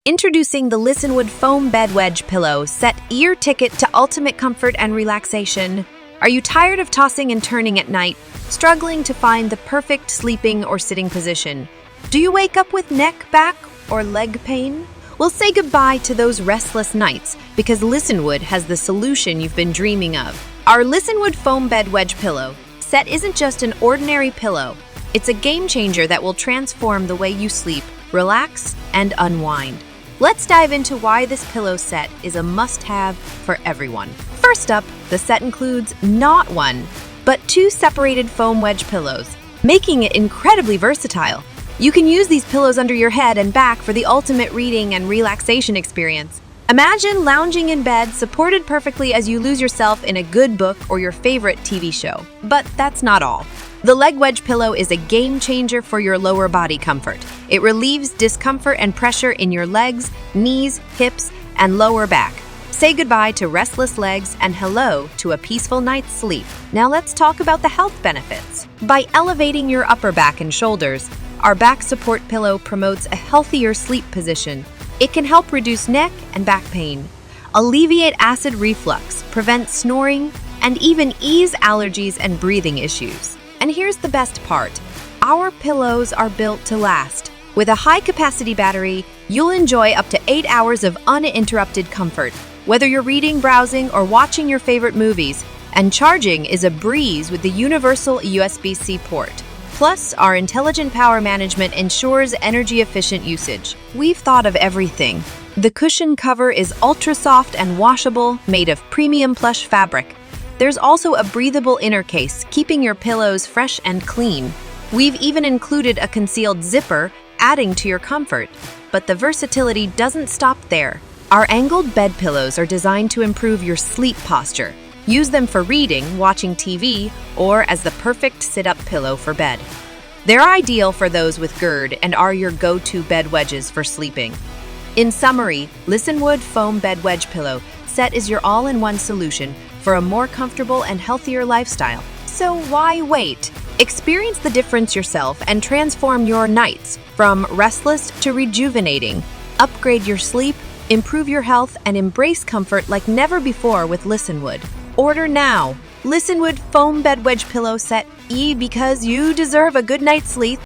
Introducing the Lisenwood Foam Bed Wedge Pillow Set, your ticket to ultimate comfort and relaxation. Are you tired of tossing and turning at night, struggling to find the perfect sleeping or sitting position? Do you wake up with neck, back, or leg pain? Well, say goodbye to those restless nights because Lisenwood has the solution you've been dreaming of. Our Lisenwood Foam Bed Wedge Pillow Set isn't just an ordinary pillow. It's a game changer that will transform the way you sleep, relax, and unwind. Let's dive into why this pillow set is a must-have for everyone. First up, the set includes not one, but two separated foam wedge pillows, making it incredibly versatile. You can use these pillows under your head and back for the ultimate reading and relaxation experience. Imagine lounging in bed, supported perfectly as you lose yourself in a good book or your favorite TV show. But that's not all. The leg wedge pillow is a game changer for your lower body comfort. It relieves discomfort and pressure in your legs, knees, hips, and lower back. Say goodbye to restless legs and hello to a peaceful night's sleep. Now let's talk about the health benefits. By elevating your upper back and shoulders, our back support pillow promotes a healthier sleep position. It can help reduce neck and back pain, alleviate acid reflux, prevent snoring, and even ease allergies and breathing issues. And here's the best part. Our pillows are built to last. With a high-capacity battery, you'll enjoy up to 8 hours of uninterrupted comfort, whether you're reading, browsing, or watching your favorite movies. And charging is a breeze with the universal USB-C port. Plus, our intelligent power management ensures energy-efficient usage. We've thought of everything. The cushion cover is ultra-soft and washable, made of premium plush fabric. There's also a breathable inner case, keeping your pillows fresh and clean. We've even included a concealed zipper, adding to your comfort. But the versatility doesn't stop there. Our angled bed pillows are designed to improve your sleep posture. Use them for reading, watching TV, or as the perfect sit-up pillow for bed. They're ideal for those with GERD and are your go-to bed wedges for sleeping. In summary, Lisenwood Foam Bed Wedge Pillow Set is your all-in-one solution for a more comfortable and healthier lifestyle. So why wait? Experience the difference yourself and transform your nights from restless to rejuvenating. Upgrade your sleep, improve your health, and embrace comfort like never before with Lisenwood. Order now. Lisenwood Foam Bed Wedge Pillow Set, because you deserve a good night's sleep.